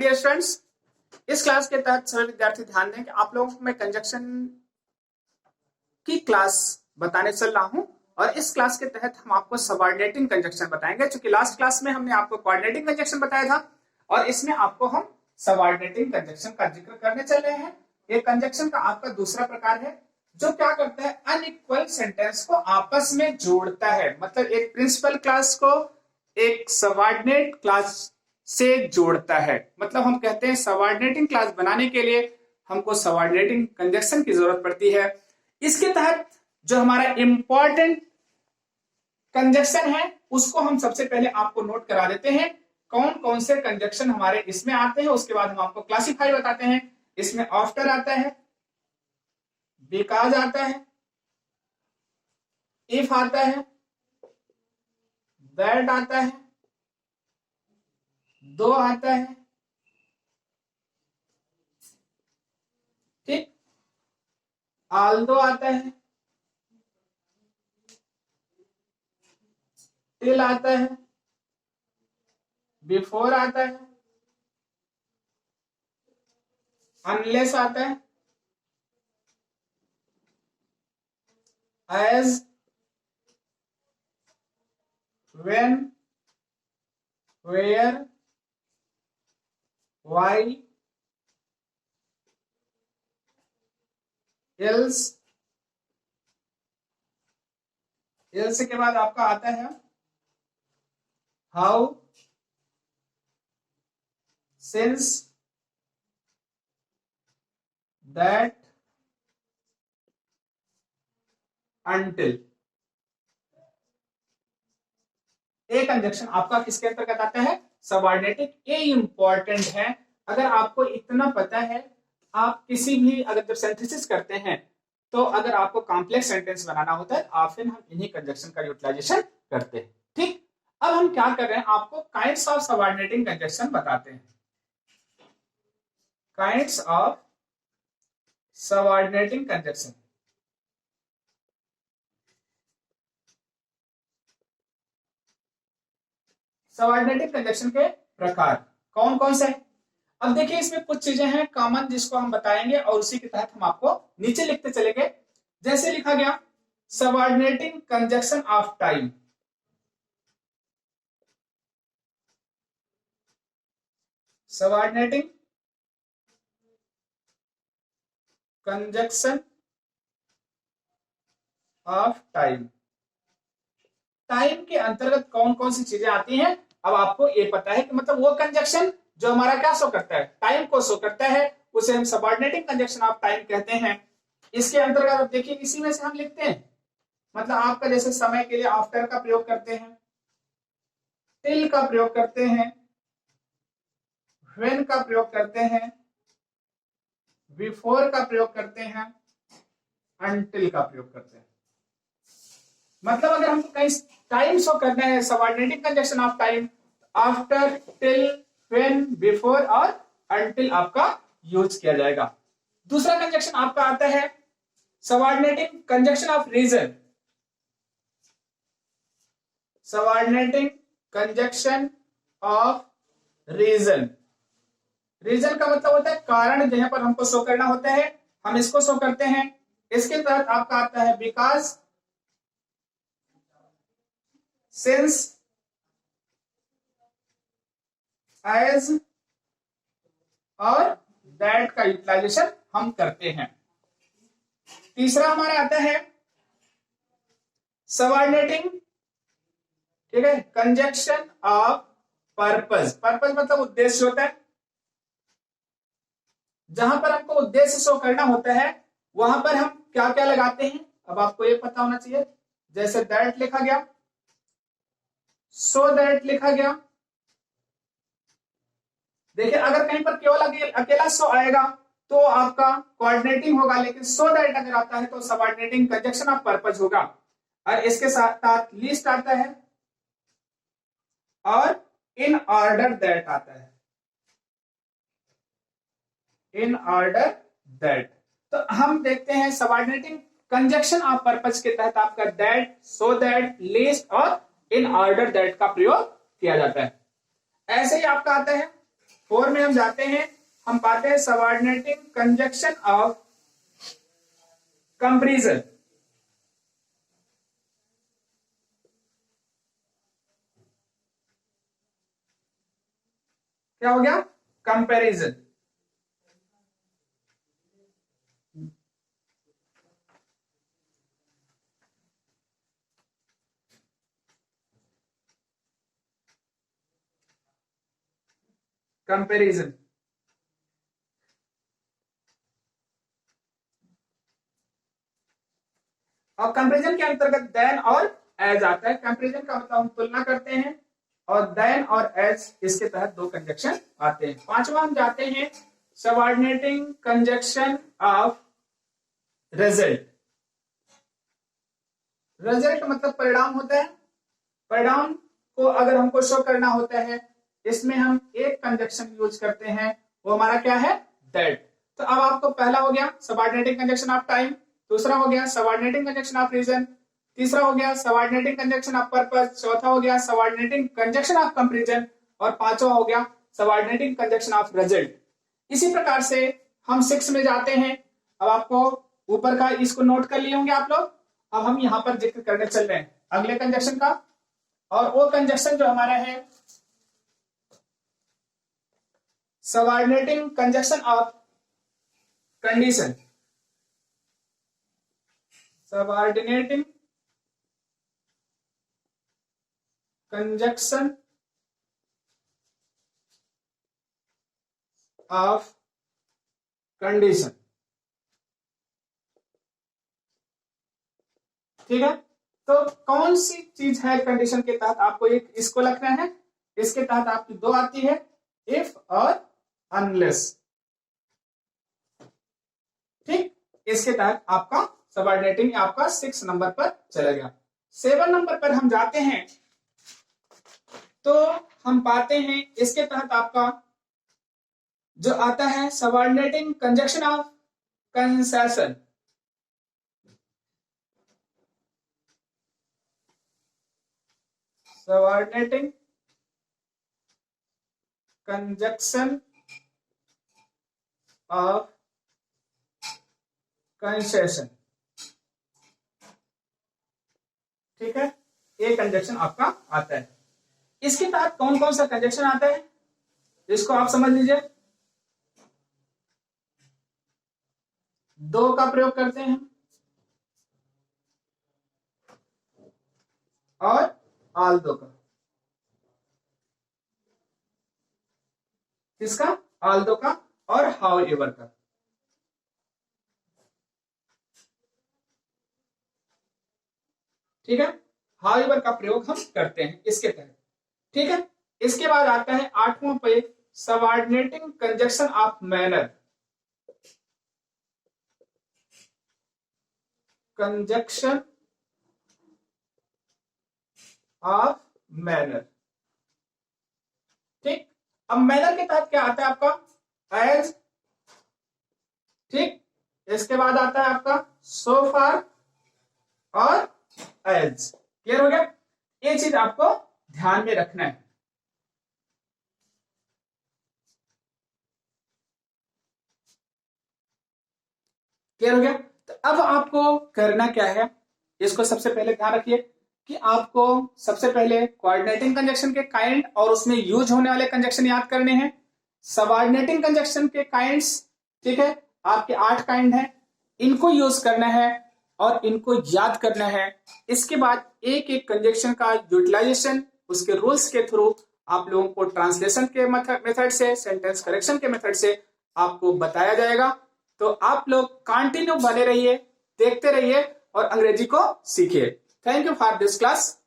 Dear students, इस class के तहत सभी विद्यार्थी ध्यान दें कि आप लोगों को मैं कंजक्शन की क्लास बताने चल रहा हूं और इस क्लास के तहत हम आपको सबऑर्डिनेटिंग कंजक्शन बताएंगे। क्योंकि लास्ट क्लास में हमने आपको कोऑर्डिनेटिंग कंजक्शन बताया था और इसमें आपको हम सबऑर्डिनेटिंग कंजक्शन का जिक्र करने चल रहे हैं। ये कंजक्शन का आपका दूसरा प्रकार है जो क्या करता है, अनइक्वल सेंटेंस को आपस में जोड़ता है। मतलब एक प्रिंसिपल क्लास को एक सबऑर्डिनेट क्लास से जोड़ता है। मतलब हम कहते हैं सबऑर्डिनेटिंग क्लास बनाने के लिए हमको सबऑर्डिनेटिंग कंजक्शन की जरूरत पड़ती है। इसके तहत जो हमारा इंपॉर्टेंट कंजक्शन है उसको हम सबसे पहले आपको नोट करा देते हैं। कौन कौन से कंजक्शन हमारे इसमें आते हैं, उसके बाद हम आपको क्लासिफाई बताते हैं। इसमें आफ्टर आता है, बिकॉज आता है, इफ आता है, दैट आता है, दो आता है, ठीक, आल्दो आता है, टिल आता है, बिफोर आता है, अनलेस आता है, as, when, where, why, else. Else के बाद आपका आता है how, since, that, until. A conjunction आपका किसके अंतर्गत आता है? सबऑर्डिनेटिंग। ए इंपॉर्टेंट है। अगर आपको इतना पता है, आप किसी भी अगर जब सिंथेसिस करते हैं तो अगर आपको कॉम्प्लेक्स सेंटेंस बनाना होता है आप फिर हम इन्हीं कंजक्शन का यूटिलाइजेशन करते हैं। ठीक, अब हम क्या कर रहे हैं, आपको काइंड्स ऑफ सबऑर्डिनेटिंग कंजक्शन बताते हैं। Kinds of subordinating conjunction. Subordinating conjunction के प्रकार कौन कौन से हैं? अब देखिए इसमें कुछ चीजें हैं कॉमन जिसको हम बताएंगे और उसी के तहत हम आपको नीचे लिखते चलेंगे। जैसे लिखा गया subordinating conjunction of time. Subordinating conjunction of time. Time के अंतर्गत कौन कौन सी चीजें आती हैं, अब आपको ये पता है कि मतलब वो कंजक्शन जो हमारा क्या शो करता है, टाइम को शो करता है, उसे हम सबऑर्डिनेटिंग कंजक्शन ऑफ टाइम कहते हैं। इसके अंतर्गत आप देखिए इसी में से हम लिखते हैं, मतलब आपका जैसे समय के लिए आफ्टर का प्रयोग करते हैं, टिल का प्रयोग करते हैं, व्हेन का प्रयोग करते हैं, बिफोर का प्रयोग करते हैं, अनटिल का प्रयोग करते हैं। मतलब अगर हमको कहीं टाइम शो करना है, subordinating conjunction of time, after, till, when, before और अनटिल आपका यूज किया जाएगा। दूसरा कंजक्शन आपका आता है subordinating conjunction of reason. Subordinating conjunction of reason. Reason का मतलब होता है कारण, जहां पर हमको शो करना होता है हम इसको शो करते हैं। इसके तहत आपका आता है बिकॉज, सिंस, एज और दैट का यूटिलाइजेशन हम करते हैं। तीसरा हमारा आता है सबऑर्डिनेटिंग, ठीक है, कंजक्शन ऑफ पर्पस। पर्पस मतलब उद्देश्य होता है, जहां पर हमको उद्देश्य शो करना होता है वहां पर हम क्या क्या लगाते हैं, अब आपको ये पता होना चाहिए। जैसे दैट लिखा गया, सो दैट लिखा गया। देखिए अगर कहीं पर केवल अकेला सो आएगा तो आपका कोऑर्डिनेटिंग होगा, लेकिन सो दैट अगर आता है तो सबऑर्डिनेटिंग कंजक्शन ऑफ पर्पस होगा। और इसके साथ साथ लिस्ट आता है और इन ऑर्डर दैट आता है, इन ऑर्डर दैट। तो हम देखते हैं सबऑर्डिनेटिंग कंजक्शन ऑफ पर्पस के तहत आपका दैट, सो दैट, लिस्ट और इन ऑर्डर दैट का प्रयोग किया जाता है। ऐसे ही आपका आता है 4 में हम जाते हैं, हम पाते हैं सबऑर्डिनेटिंग कंजक्शन ऑफ कंपैरिजन। क्या हो गया? कंपैरिजन। कंपैरिजन और कंपैरिजन के अंतर्गत देन और एज आता है। कंपैरिजन का मतलब हम तुलना करते हैं, और देन और एज इसके तहत दो कंजक्शन आते हैं। पांचवा हम जाते हैं subordinating conjunction of result. Result मतलब परिणाम होता है। परिणाम को अगर हमको शो करना होता है, इसमें हम एक कंजक्शन यूज करते हैं, वो हमारा क्या है? दैट। तो अब आपको पहला हो गया सबऑर्डिनेटिंग कंजक्शन ऑफ टाइम, दूसरा हो गया सबऑर्डिनेटिंग कंजक्शन ऑफ रीजन, तीसरा हो गया सबऑर्डिनेटिंग कंजक्शन ऑफ पर्पस, चौथा हो गया सबऑर्डिनेटिंग कंजक्शन ऑफ कंपैरिजन, और पांचवा हो गया सबऑर्डिनेटिंग कंजक्शन ऑफ रिजल्ट। इसी प्रकार से हम 6 में जाते हैं। अब आपको ऊपर का इसको नोट कर लिए होंगे आप लोग। अब हम यहां पर जिक्र करने चल रहे हैं अगले कंजक्शन का, और वो कंजक्शन जो हमारा है subordinating conjunction of condition. Subordinating conjunction of condition. ठीक है, तो कौन सी चीज है कंडीशन के तहत? आपको एक इसको लिखना है। इसके तहत आपकी दो आती है, इफ और अनलेस। ठीक, इसके तहत आपका सबऑर्डिनेटिंग आपका 6 नंबर पर चलेगा। 7 नंबर पर हम जाते हैं, तो हम पाते हैं इसके तहत आपका जो आता है subordinating conjunction of concession. Subordinating conjunction of concession. ठीक है, ये कंजक्शन आपका आता है। इसके तहत कौन कौन सा कंजक्शन आता है, इसको आप समझ लीजिए। दो का प्रयोग करते हैं और आल दो का। किसका? आल दो का और हाउ एवर का। ठीक है, हाउ एवर का प्रयोग हम करते हैं इसके तहत। ठीक है, इसके बाद आता है 8वां पे subordinating conjunction of manner. Conjunction of manner. ठीक, अब मैनर के तहत क्या आता है आपका? एज। ठीक, इसके बाद आता है आपका सो फार और एज। क्लियर हो गया? ये चीज आपको ध्यान में रखना है। क्लियर हो गया? तो अब आपको करना क्या है, इसको सबसे पहले ध्यान रखिए कि आपको सबसे पहले कोऑर्डिनेटिंग कंजक्शन के काइंड और उसमें यूज होने वाले कंजक्शन याद करने हैं। सबऑर्डिनेटिंग कंजक्शन के काइंड्स, ठीक है, आपके 8 काइंड हैं, इनको यूज करना है और इनको याद करना है। इसके बाद एक एक कंजक्शन का यूटिलाइजेशन उसके रूल्स के थ्रू आप लोगों को ट्रांसलेशन के मेथड से, सेंटेंस करेक्शन के मेथड से आपको बताया जाएगा। तो आप लोग कंटिन्यू बने रहिए, देखते रहिए और अंग्रेजी को सीखिए। Thank you for this class.